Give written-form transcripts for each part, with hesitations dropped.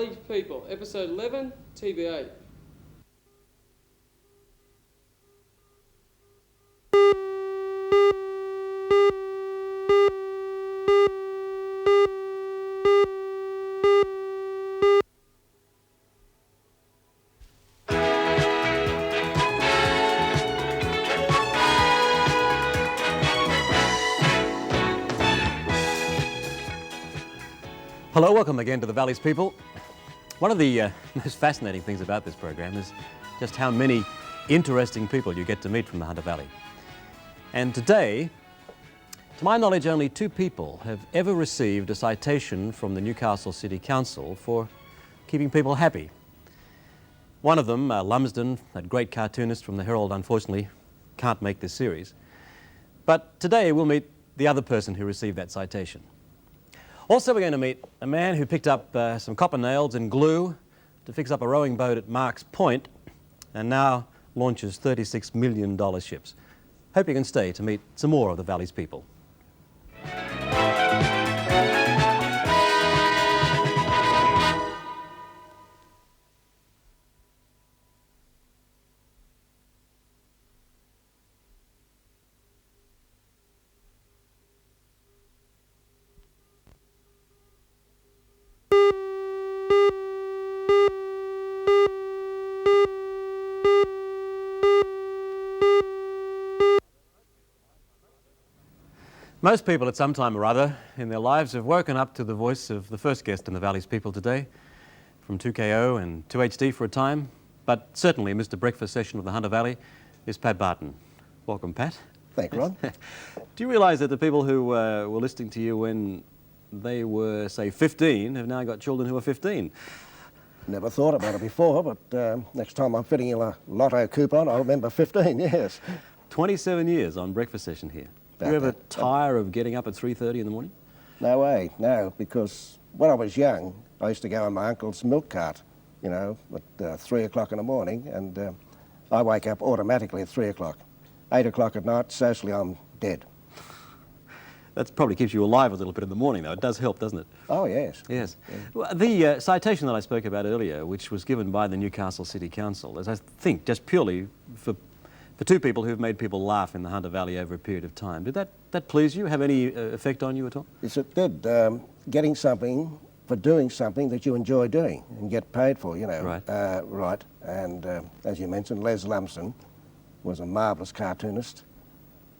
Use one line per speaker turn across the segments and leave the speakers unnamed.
People, episode 11, TV8.
Hello, welcome again to the Valley's People. One of the most fascinating things about this program is just how many interesting people you get to meet from the Hunter Valley. And today, to my knowledge, only 2 people have ever received a citation from the Newcastle City Council for keeping people happy. One of them, Lumsden, that great cartoonist from the Herald, unfortunately can't make this series. But today we'll meet the other person who received that citation. Also, we're going to meet a man who picked up some copper nails and glue to fix up a rowing boat at Mark's Point and now launches $36 million ships. Hope you can stay to meet some more of the Valley's people. Most people at some time or other in their lives have woken up to the voice of the first guest in the Valley's People today, from 2KO and 2HD for a time, but certainly Mr. Breakfast Session of the Hunter Valley is Pat Barton. Welcome, Pat.
Thank you, Ron.
Do you realise that the people who were listening to you when they were, say, 15 have now got children who are 15?
Never thought about it before, but next time I'm fitting in a lotto coupon, I'll remember 15, yes.
27 years on Breakfast Session here. Do you ever tire of getting up at 3:30 in the morning?
No way, no, because when I was young, I used to go on my uncle's milk cart, you know, at 3 o'clock in the morning, and I wake up automatically at 3 o'clock. 8 o'clock at night, socially I'm dead.
That probably keeps you alive a little bit in the morning, though. It does help, doesn't it?
Oh, yes.
Yes. Yeah. Well, the citation that I spoke about earlier, which was given by the Newcastle City Council, is, I think, just purely for 2 people who've made people laugh in the Hunter Valley over a period of time. Did that please you? Have any effect on you at all?
Yes, it did. Getting something for doing something that you enjoy doing and get paid for, you know.
Right.
Right. And as you mentioned, Les Lumsden was a marvellous cartoonist.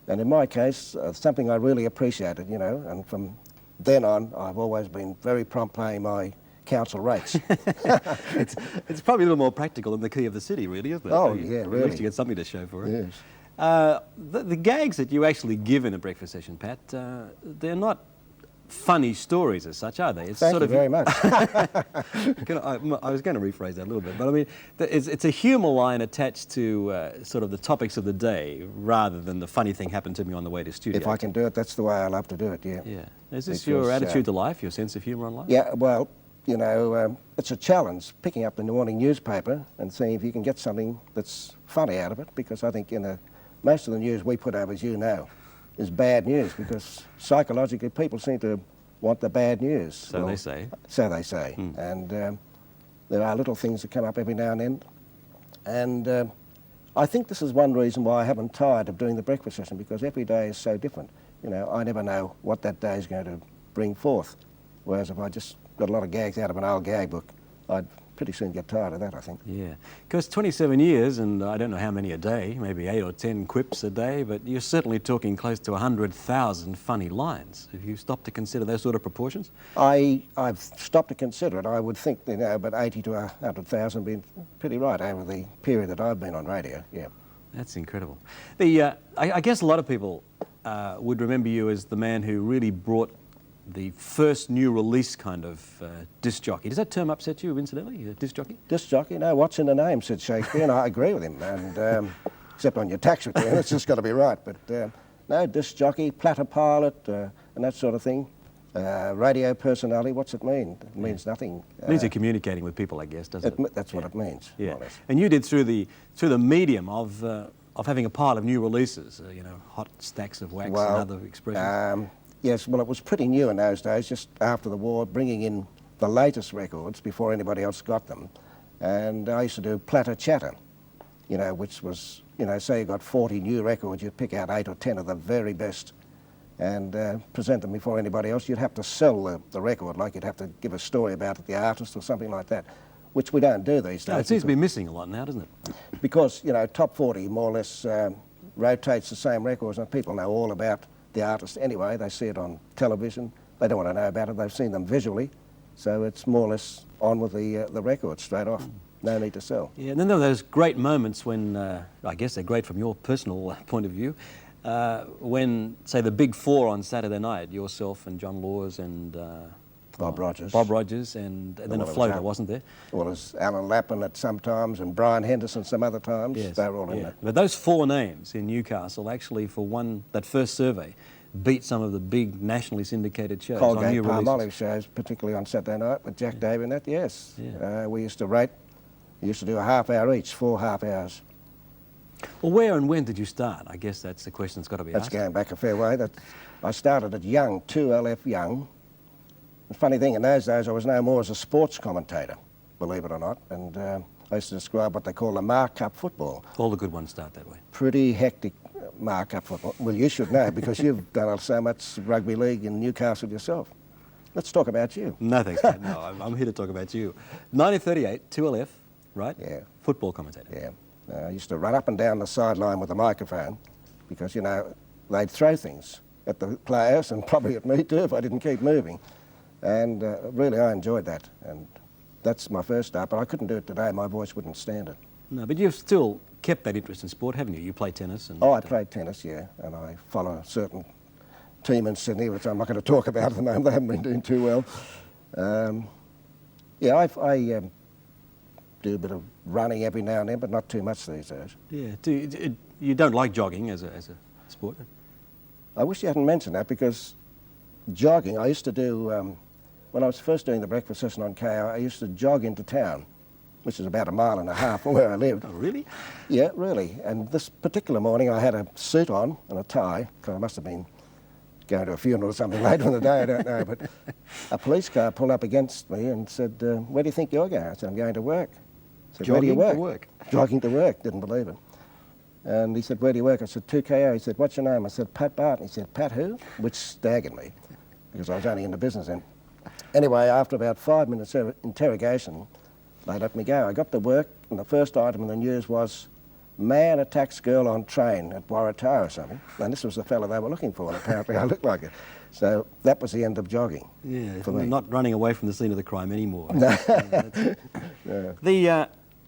And in my case, something I really appreciated, you know, and from then on, I've always been very prompt paying my council rates.
It's probably a little more practical than the key of the city, really, isn't it?
Oh, yeah, really.
At least you get something to show for it.
Yes.
The gags that you actually give in a breakfast session, Pat, they're not funny stories as such, are they? It's
Thank you very much.
I was going to rephrase that a little bit, but I mean, it's a humour line attached to sort of the topics of the day rather than the funny thing happened to me on the way to studio.
If I can do it, that's the way I love to do it, yeah.
Yeah. Is this your attitude to life, your sense of humour on life?
Yeah, well, you know, it's a challenge picking up the morning newspaper and seeing if you can get something that's funny out of it, because I think, you know, most of the news we put out, as you know, is bad news, because psychologically people seem to want the bad news.
So they say.
So they say. And there are little things that come up every now and then. And I think this is one reason why I haven't tired of doing the breakfast session, because every day is so different. You know, I never know what that day is going to bring forth. Whereas if I just got a lot of gags out of an old gag book, I'd pretty soon get tired of that, I think.
Yeah, because 27 years, and I don't know how many a day, maybe 8 or 10 quips a day, but you're certainly talking close to 100,000 funny lines. Have you stopped to consider those sort of proportions?
I've stopped to consider it. I would think, you know, but 80 to 100,000 been pretty right over the period that I've been on radio, yeah.
That's incredible. I guess a lot of people would remember you as the man who really brought the first new release kind of disc jockey. Does that term upset you, incidentally, disc jockey?
Disc jockey? No, what's in the name, said Shakespeare, and I agree with him. And except on your tax return, it's just got to be right. But no, disc jockey, platter pilot, and that sort of thing. Radio personality, what's it mean? It means nothing.
It means you're communicating with people, I guess, doesn't it?
That's what it means,
yeah.
more or less.
And you did through the medium of having a pile of new releases, you know, hot stacks of wax and other expressions.
Yes, well, it was pretty new in those days, just after the war, bringing in the latest records before anybody else got them. And I used to do Platter Chatter, you know, which was, you know, say you got 40 new records, you'd pick out 8 or 10 of the very best and present them before anybody else. You'd have to sell the record, like you'd have to give a story about the artist or something like that, which we don't do these days.
No, it seems to be missing a lot now, doesn't it?
Because, you know, Top 40 more or less rotates the same records, and people know all about the artist anyway. They see it on television. They don't want to know about it. They've seen them visually. So it's more or less on with the record straight off. No need to sell.
Yeah, and then there were those great moments when, I guess they're great from your personal point of view, when, say, the big four on Saturday night, yourself and John Laws and
Bob Rogers.
Bob Rogers, and then a floater, wasn't there?
Well, there's Alan Lappin at some times and Brian Henderson some other times.
Yes,
They were all in there.
But those four names in Newcastle actually, for that first survey, beat some of the big nationally syndicated shows on
Colgate
new releases.
Palmolive shows, particularly on Saturday night with Jack Davey and that, yes.
Yeah.
We used to rate, used to do a half hour each, 4 half hours.
Well, where and when did you start? I guess that's the question that's got to be
That's
asked.
going back a fair way. I started at Young, 2LF Young. The funny thing, in those days I was known more as a sports commentator, believe it or not, and I used to describe what they call a mark-up football.
All the good ones start that way.
Pretty hectic mark-up football. Well, you should know because you've done so much rugby league in Newcastle yourself. Let's talk about you.
No, thanks, Pat. No, I'm here to talk about you. 1938, 2LF, right?
Yeah.
Football commentator.
Yeah. I used to run up and down the sideline with a microphone because, you know, they'd throw things at the players and probably at me too if I didn't keep moving. And really I enjoyed that. And that's my first start, but I couldn't do it today. My voice wouldn't stand it.
No, but you've still kept that interest in sport, haven't you? You play tennis. And
Oh, I played tennis, yeah, and I follow a certain team in Sydney, which I'm not going to talk about at the moment. They haven't been doing too well. Yeah, I do a bit of running every now and then, but not too much these days.
Yeah. You don't like jogging as a sport?
I wish you hadn't mentioned that because jogging, I used to do, when I was first doing the breakfast session on KO, I used to jog into town, which is about 1.5 miles from where I lived.
Oh, really?
Yeah, really. And this particular morning I had a suit on and a tie, because I must have been going to a funeral or something later in the day, I don't know. But a police car pulled up against me and said, where do you think you're going? I said, I'm going to work. I said, where do you work?
Jogging to work?
Jogging to work, didn't believe it. And he said, where do you work? I said, 2KO. He said, what's your name? I said, Pat Barton. He said, Pat who? Which staggered me, because I was only in the business then. Anyway, after about 5 minutes of interrogation, they let me go. I got to work, and the first item in the news was, man attacks girl on train at Waratah or something. And this was the fellow they were looking for, and apparently I looked like it. So that was the end of jogging.
Yeah,
for me.
Not running away from the scene of the crime anymore.
No.
Yeah,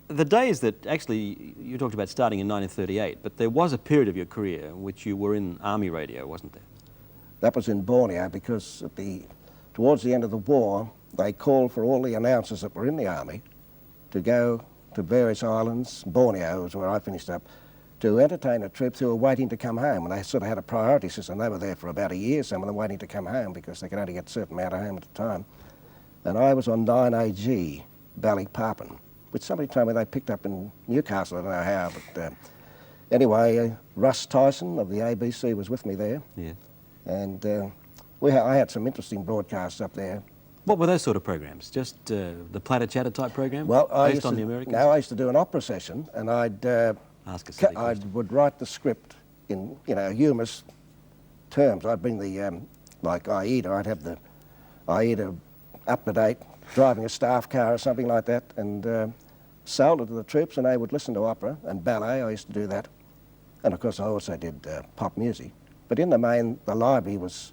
the days that actually you talked about starting in 1938, but there was a period of your career in which you were in army radio, wasn't there?
That was in Borneo because towards the end of the war, they called for all the announcers that were in the army to go to various islands. Borneo was where I finished up, to entertain the troops who were waiting to come home. And they sort of had a priority system. They were there for about a year, some of them waiting to come home because they could only get a certain amount of home at a time. And I was on 9AG, Balikpapan, which somebody told me they picked up in Newcastle. I don't know how, but anyway, Russ Tyson of the ABC was with me there.
Yeah.
And I had some interesting broadcasts up there.
What were those sort of programs? Just the Platter Chatter type program?
Well,
based on the Americans?
No, I used to do an opera session, and
Ask a silly
I
question.
would write the script in, you know, humorous terms. I'd bring the, like Aida, I'd have the Aida up to date, driving a staff car or something like that, and sold it to the troops, and they would listen to opera and ballet. I used to do that. And of course, I also did pop music. But in the main, the library was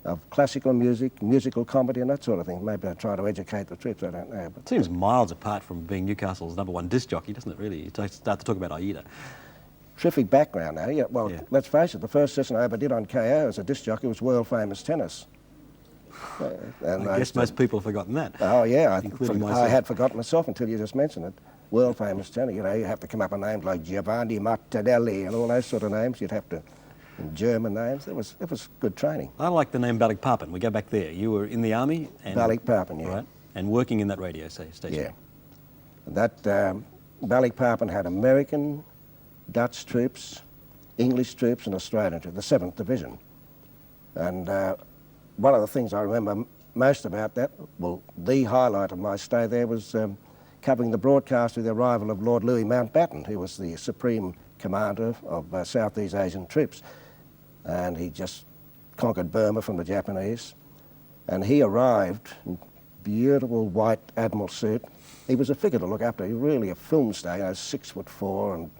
of classical music, musical comedy, and that sort of thing. Maybe I try to educate the troops, I don't know. But
It seems miles apart from being Newcastle's #1 disc jockey, doesn't it, really? You start to talk about Aida.
terrific background now. Yeah, well,
Yeah.
let's face it, the first session I ever did on KO as a disc jockey was world-famous tennis. And
I guess most people have forgotten that.
Oh, yeah,
Including
I
myself.
had forgotten myself until you just mentioned it. World-famous tennis, you know, you have to come up with names like Giovanni Martinelli and all those sort of names. You'd have to, German names. It was good training.
I like the name Balikpapan. We go back there. You were in the army? And,
Balikpapan, yeah.
Right, and working in that radio station.
Yeah. That Balikpapan had American, Dutch troops, English troops and Australian troops, the 7th Division. And one of the things I remember most about that, well, the highlight of my stay there was covering the broadcast of the arrival of Lord Louis Mountbatten, who was the Supreme Commander of Southeast Asian troops. And he just conquered Burma from the Japanese. And he arrived in beautiful white admiral suit. He was a figure to look after. He was really a film star, 6'4" and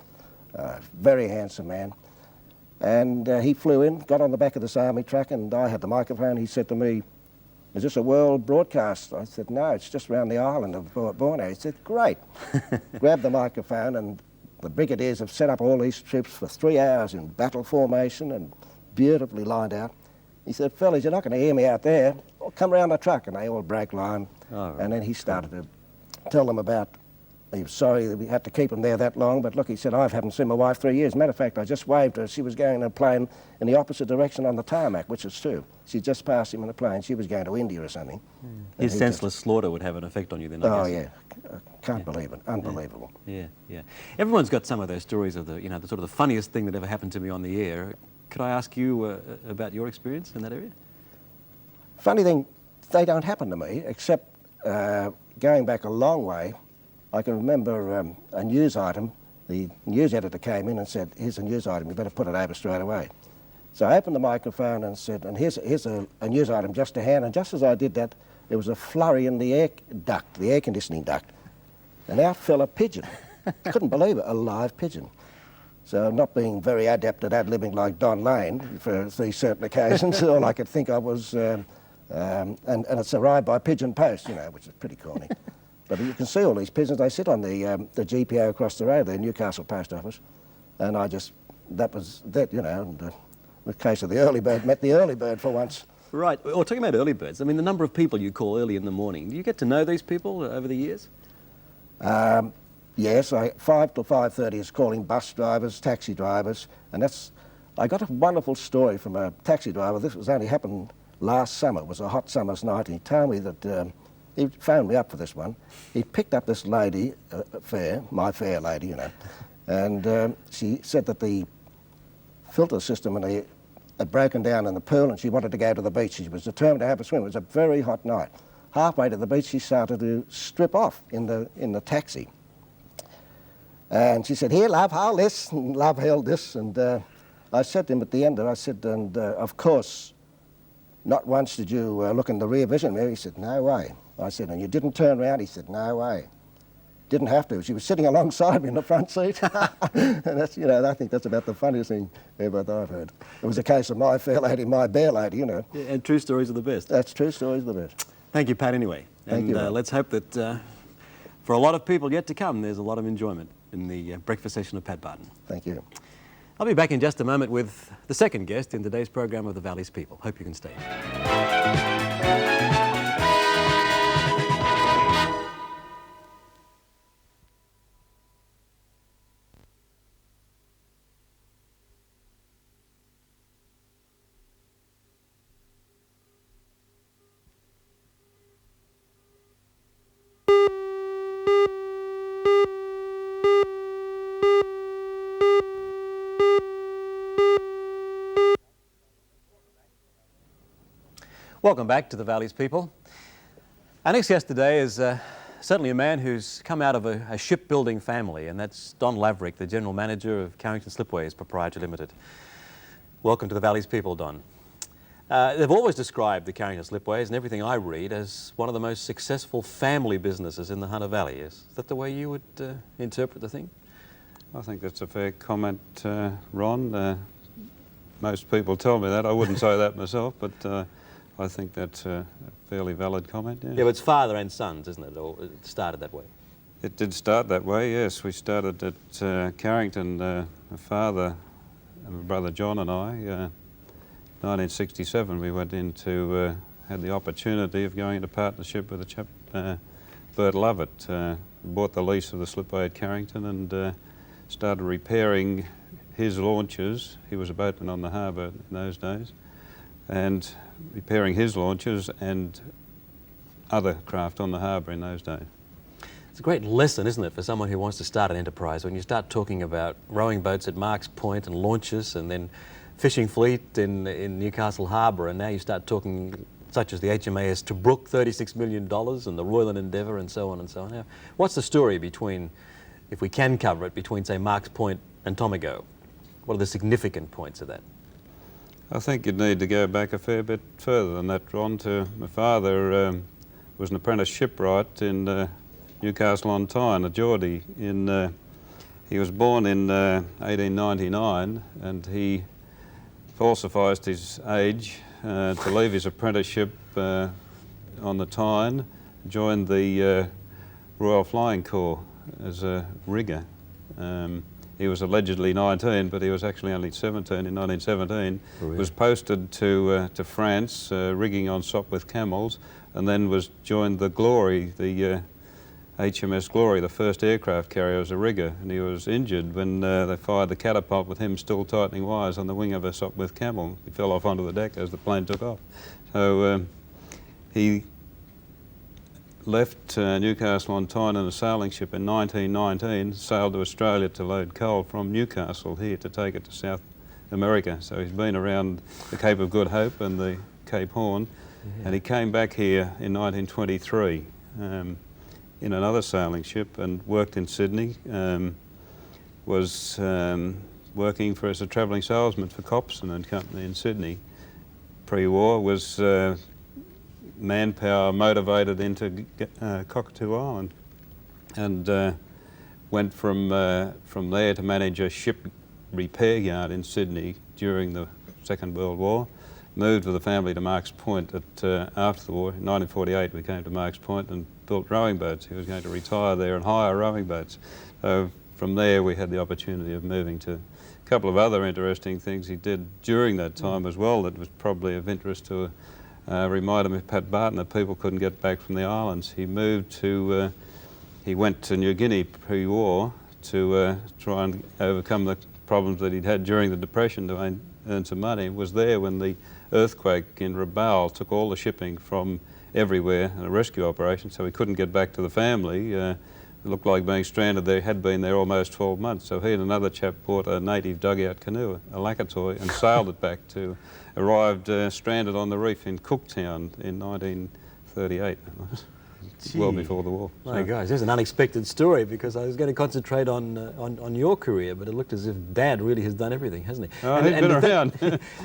very handsome man. And he flew in, got on the back of this army truck, and I had the microphone. He said to me, "Is this a world broadcast?" I said, "No, it's just around the island of Borneo." He said, "Great." Grabbed the microphone, and the brigadiers have set up all these troops for 3 hours in battle formation and beautifully lined out. He said, "Fellas, you're not going to hear me out there. Well, come round the truck." And they all broke line.
Oh, right.
And then he started to tell them about, he was sorry that we had to keep him there that long, but look, he said, "I haven't seen my wife 3 years. Matter of fact, I just waved her. She was going in a plane in the opposite direction on the tarmac," which is true. She just passed him in a plane. She was going to India or something.
His senseless slaughter would have an effect on you then, I
Oh,
guess.
yeah. Can't believe it. Unbelievable.
Yeah, yeah. Everyone's got some of those stories of the sort of the funniest thing that ever happened to me on the air. Could I ask you about your experience in that area?
Funny thing, they don't happen to me, except going back a long way. I can remember a news item. The news editor came in and said, "Here's a news item, you better put it over straight away." So I opened the microphone and said, "And here's a news item just to hand." And just as I did that, there was a flurry in the air conditioning duct. And out fell a pigeon. Couldn't believe it, a live pigeon. So not being very adept at ad-libbing like Don Lane for these certain occasions, all I could think of was, and it's arrived by pigeon post, which is pretty corny. But you can see all these pigeons. They sit on the GPO across the road, the Newcastle Post Office. And that was that, and the case of the early bird met the early bird for once.
Right. Well, talking about early birds, I mean, the number of people you call early in the morning, do you get to know these people over the years?
Yes, 5 till 5:30 is calling bus drivers, taxi drivers, and I got a wonderful story from a taxi driver. This was only happened last summer. It was a hot summer's night, and he told me that, he phoned me up for this one. He picked up this lady, my fair lady, and she said that the filter system had broken down in the pool and she wanted to go to the beach. She was determined to have a swim. It was a very hot night. Halfway to the beach, she started to strip off in the taxi. And she said, "Here, love, hold this." And love held this. And I said to him at the end, and of course, not once did you look in the rear vision mirror. He said, "No way." I said, "And you didn't turn around?" He said, "No way." Didn't have to. She was sitting alongside me in the front seat. And that's, I think that's about the funniest thing ever that I've heard. It was a case of my fair lady, my bear lady,
Yeah, and true stories are the best.
That's true stories are the best.
Thank you, Pat, anyway.
Thank you.
Let's hope that for a lot of people yet to come, there's a lot of enjoyment in the breakfast session of Pat Barton.
Thank you.
I'll be back in just a moment with the second guest in today's program of the Valley's People. Hope you can stay. Welcome back to the Valley's People. Our next guest today is certainly a man who's come out of a shipbuilding family, and that's Don Laverick, the General Manager of Carrington Slipways Proprietary Limited. Welcome to the Valley's People, Don. They've always described the Carrington Slipways and everything I read as one of the most successful family businesses in the Hunter Valley. Is that the way you would interpret the thing?
I think that's a fair comment, Ron. Most people tell me that. I wouldn't say that myself, but I think that's a fairly valid comment, yeah.
Yeah, but it's father and sons, isn't it? Or it started that way?
It did start that way, yes. We started at Carrington, my father and my brother John and I. 1967 we went into, had the opportunity of going into partnership with a chap, Bert Lovett. Bought the lease of the slipway at Carrington and started repairing his launches. He was a boatman on the harbour in those days. And repairing his launches and other craft on the harbour in those days.
It's a great lesson, isn't it, for someone who wants to start an enterprise, when you start talking about rowing boats at Marks Point and launches and then fishing fleet in Newcastle Harbour, and now you start talking such as the HMAS Tobruk, $36 million, and the Royal Endeavour, and so on and so on. Now, what's the story between, if we can cover it, between, say, Marks Point and Tomago? What are the significant points of that?
I think you'd need to go back a fair bit further than that, Ron. My father was an apprentice shipwright in Newcastle-on-Tyne, a Geordie. He was born in 1899, and he falsified his age to leave his apprenticeship on the Tyne, joined the Royal Flying Corps as a rigger. He was allegedly 19, but he was actually only 17 in 1917.
Oh, yeah.
Was posted to France, rigging on Sopwith camels, and then joined the Glory, the HMS Glory, the first aircraft carrier, as a rigger. And he was injured when they fired the catapult with him still tightening wires on the wing of a Sopwith camel. He fell off onto the deck as the plane took off. So he left Newcastle-on-Tyne in a sailing ship in 1919, sailed to Australia to load coal from Newcastle here to take it to South America. So he's been around the Cape of Good Hope and the Cape Horn, and he came back here in 1923 in another sailing ship and worked in Sydney, was working as a travelling salesman for Copson and Company in Sydney. Pre-war was manpower motivated into Cockatoo Island, and went from there to manage a ship repair yard in Sydney during the Second World War. Moved with the family to Marks Point after the war. In 1948 we came to Marks Point and built rowing boats. He was going to retire there and hire rowing boats. So from there we had the opportunity of moving to a couple of other interesting things he did during that time as well that was probably of interest to reminded me of Pat Barton, that people couldn't get back from the islands. He moved to, he went to New Guinea pre-war to try and overcome the problems that he'd had during the Depression to earn some money. He was there when the earthquake in Rabaul took all the shipping from everywhere in a rescue operation, so he couldn't get back to the family. It looked like being stranded there. He had been there almost 12 months, so he and another chap bought a native dugout canoe, a Lakatoy, and sailed it back to, arrived stranded on the reef in Cooktown in 1938. Well before the war.
My gosh, there's an unexpected story, because I was going to concentrate on your career, but it looked as if Dad really has done everything, hasn't he?
Oh, he's been around.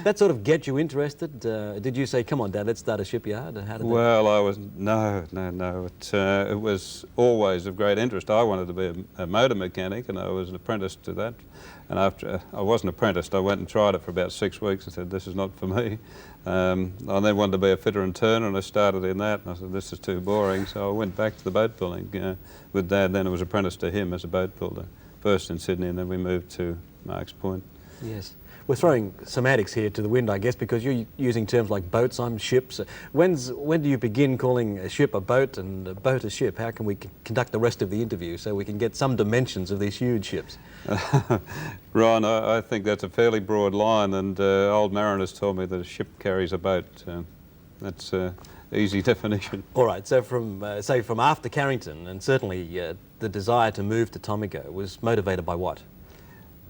That sort of get you interested? Did you say, come on, Dad, let's start a shipyard? How did
well, I was, no. It was always of great interest. I wanted to be a motor mechanic, and I was an apprentice to that. And after I wasn't apprenticed, I went and tried it for about 6 weeks and said, this is not for me. I then wanted to be a fitter and turner, and I started in that, and I said, this is too boring. So I went back to the boat building with Dad. Then I was apprenticed to him as a boat builder, first in Sydney, and then we moved to Marks Point.
Yes. We're throwing semantics here to the wind, I guess, because you're using terms like boats on ships. When do you begin calling a ship a boat and a boat a ship? How can we conduct the rest of the interview so we can get some dimensions of these huge ships?
Ron, I think that's a fairly broad line, and old mariners told me that a ship carries a boat. That's an easy definition.
All right, so from, say, from after Carrington, and certainly the desire to move to Tomago was motivated by what?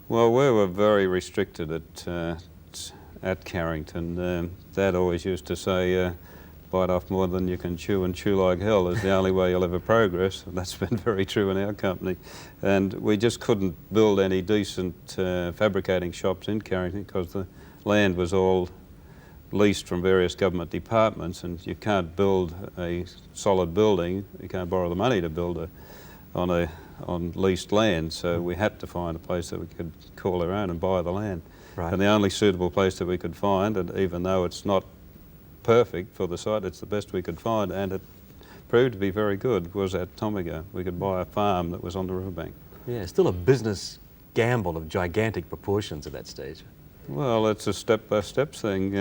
Well, we were very restricted at Carrington. Dad always used to say, bite off more than you can chew, and chew like hell is the only way you'll ever progress. And that's been very true in our company. And we just couldn't build any decent fabricating shops in Carrington because the land was all leased from various government departments, and you can't build a solid building. You can't borrow the money to build on leased land, so we had to find a place that we could call our own and buy the land.
Right.
And the only suitable place that we could find, and even though it's not perfect for the site, it's the best we could find, and it proved to be very good, was at Tomago. We could buy a farm that was on the riverbank.
Yeah, still a business gamble of gigantic proportions at that stage.
Well, it's a step-by-step thing,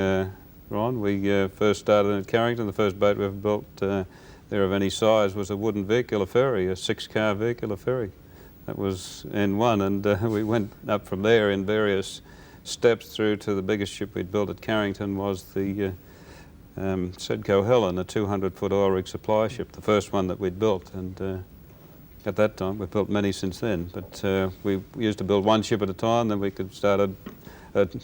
Ron. We first started at Carrington. The first boat we ever built there of any size was a wooden vehicular ferry, a 6-car vehicular ferry. That was N1, and we went up from there in various steps through to the biggest ship we'd built at Carrington was the Sedco Helen, a 200-foot oil rig supply ship, the first one that we'd built. And at that time, we've built many since then, but we used to build one ship at a time, then we could start a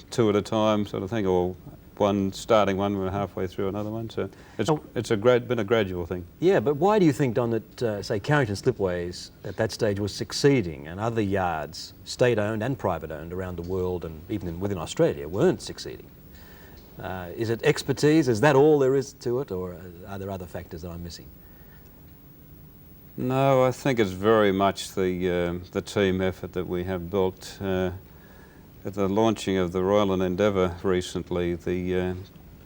2 at a time sort of thing, or one, starting one, we're halfway through another one. So it's been a gradual thing.
Yeah, but why do you think, Don, that, say, Carrington Slipways at that stage was succeeding and other yards, state-owned and private-owned around the world and even within Australia, weren't succeeding? Is it expertise? Is that all there is to it, or are there other factors that I'm missing?
No, I think it's very much the team effort that we have built. At the launching of the Royal and Endeavour recently, the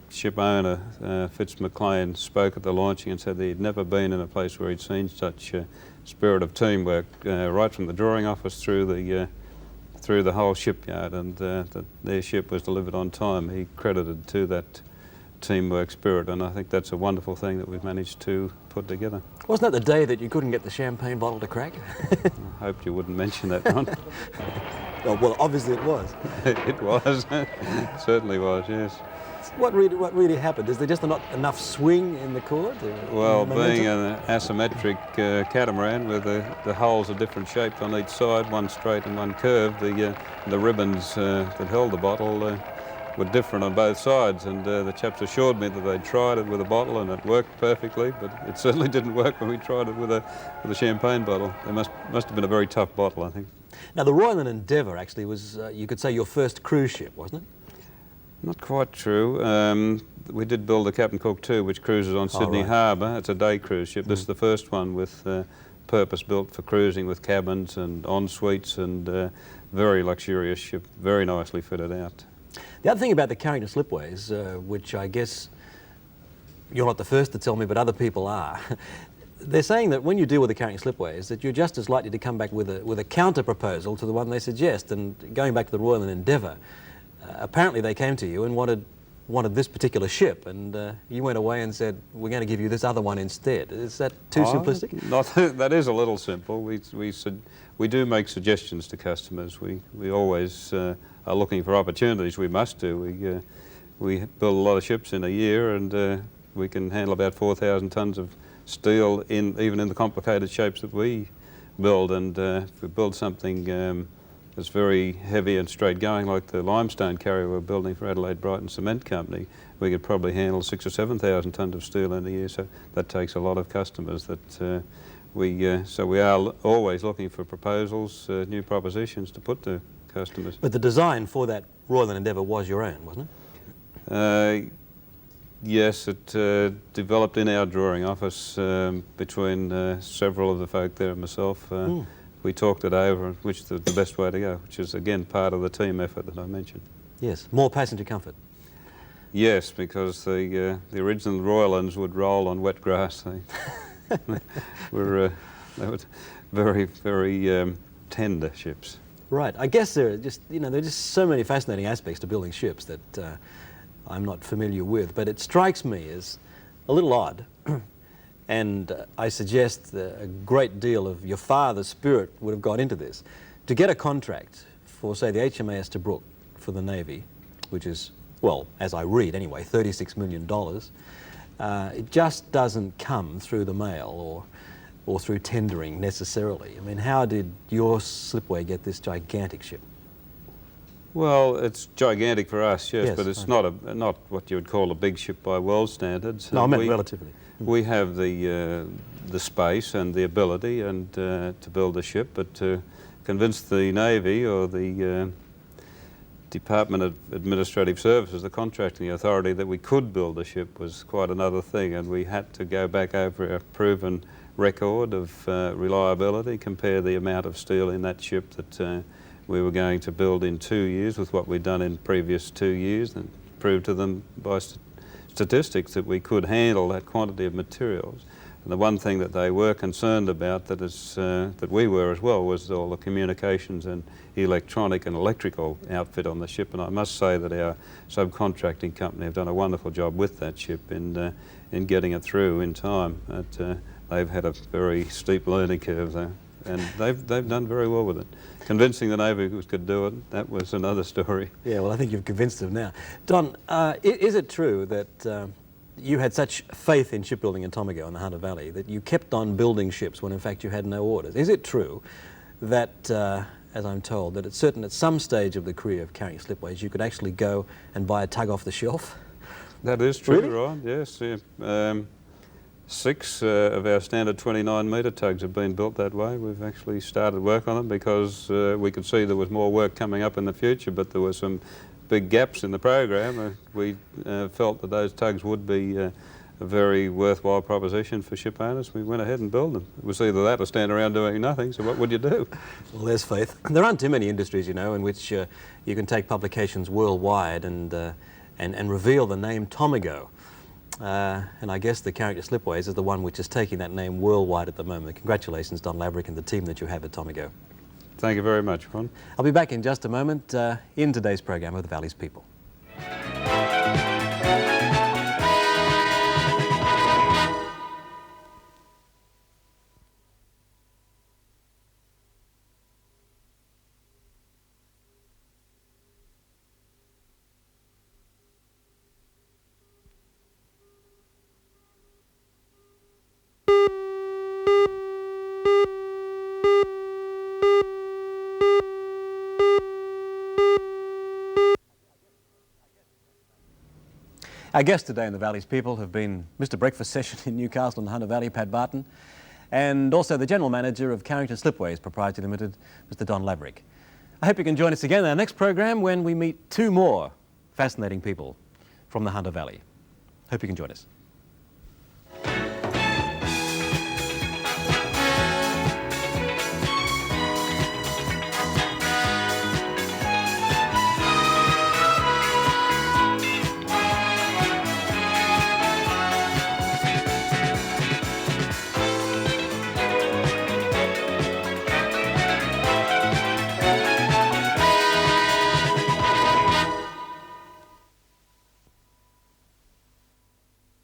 ship owner, Fitz-McLean, spoke at the launching and said that he'd never been in a place where he'd seen such a spirit of teamwork, right from the drawing office through the whole shipyard, and that their ship was delivered on time. He credited to that teamwork spirit, and I think that's a wonderful thing that we've managed to put together.
Wasn't that the day that you couldn't get the champagne bottle to crack?
I hoped you wouldn't mention that, Ron.
Oh, well, obviously it was.
It was. It certainly was, yes.
What really happened? Is there just not enough swing in the cord?
Well, being an asymmetric catamaran with the hulls of different shapes on each side, one straight and one curved, the ribbons that held the bottle were different on both sides, and the chaps assured me that they'd tried it with a bottle and it worked perfectly, but it certainly didn't work when we tried it with a champagne bottle. It must have been a very tough bottle, I think.
Now, the Royal and Endeavour actually was, you could say, your first cruise ship, wasn't it?
Not quite true. We did build the Captain Cook 2, which cruises on Sydney Harbour. It's a day cruise ship. This is the first one with purpose-built for cruising with cabins and en-suites, and very luxurious ship, very nicely fitted out.
The other thing about the Carrington Slipways, which I guess you're not the first to tell me, but other people are, they're saying that when you deal with the Carrington Slipways, that you're just as likely to come back with a counter-proposal to the one they suggest. And going back to the Royal and Endeavour, apparently they came to you and wanted this particular ship, and you went away and said, we're going to give you this other one instead. Is that too simplistic?
That is a little simple. We do make suggestions to customers. We always are looking for opportunities. We must do. We build a lot of ships in a year, and we can handle about 4,000 tonnes of steel even in the complicated shapes that we build. And if we build something that's very heavy and straight going, like the limestone carrier we're building for Adelaide Brighton Cement Company, we could probably handle 6,000 or 7,000 tonnes of steel in a year. So that takes a lot of customers. So we are always looking for proposals, new propositions to put to customers.
But the design for that Royal and Endeavour was your own, wasn't it?
Yes, it developed in our drawing office between several of the folk there and myself. We talked it over, which is the best way to go, which is, again, part of the team effort that I mentioned.
Yes, more passenger comfort.
Yes, because the original Roylands would roll on wet grass. They were very, very tender ships.
Right. I guess there are just so many fascinating aspects to building ships that I'm not familiar with, but it strikes me as a little odd. And I suggest a great deal of your father's spirit would have gone into this. To get a contract for, say, the HMAS Tobruk for the Navy, which is, well, as I read anyway, $36 million, it just doesn't come through the mail or through tendering necessarily. I mean, how did your Slipway get this gigantic ship?
Well, it's gigantic for us, yes, but it's not what you would call a big ship by world standards.
No, I meant relatively.
We have the space and the ability and to build a ship, but to convince the Navy or the Department of Administrative Services, the contracting authority, that we could build a ship was quite another thing, and we had to go back over a proven record of reliability, compare the amount of steel in that ship that we were going to build in 2 years with what we'd done in previous 2 years, and prove to them by statistics that we could handle that quantity of materials. And the one thing that they were concerned about, that we were as well, was all the communications and electronic and electrical outfit on the ship. And I must say that our subcontracting company have done a wonderful job with that ship in getting it through in time. They've had a very steep learning curve there, and they've done very well with it. Convincing the Navy could do it, that was another story.
Yeah, well, I think you've convinced them now. Don, is it true that you had such faith in shipbuilding in Tomago in the Hunter Valley that you kept on building ships when in fact you had no orders? Is it true that, as I'm told, that at some stage of the career of Carrington Slipways you could actually go and buy a tug off the shelf?
That is true,
Really?
Ryan, yes. Yeah. 6 of our standard 29 metre tugs have been built that way. We've actually started work on them because we could see there was more work coming up in the future, but there were some big gaps in the program. We felt that those tugs would be a very worthwhile proposition for ship owners. We went ahead and built them. It was either that or stand around doing nothing, so what would you do?
Well, there's faith. There aren't too many industries, you know, in which you can take publications worldwide and reveal the name Tomigo. And I guess the Character Slipways is the one which is taking that name worldwide at the moment. Congratulations, Don Laverick, and the team that you have at Tomigo.
Thank you very much, Ron.
I'll be back in just a moment in today's program of The Valley's People. Our guests today in The Valley's People have been Mr. Breakfast Session in Newcastle and Hunter Valley, Pat Barton, and also the General Manager of Character Slipways Proprietary Limited, Mr. Don Laverick. I hope you can join us again in our next program when we meet 2 more fascinating people from the Hunter Valley. Hope you can join us.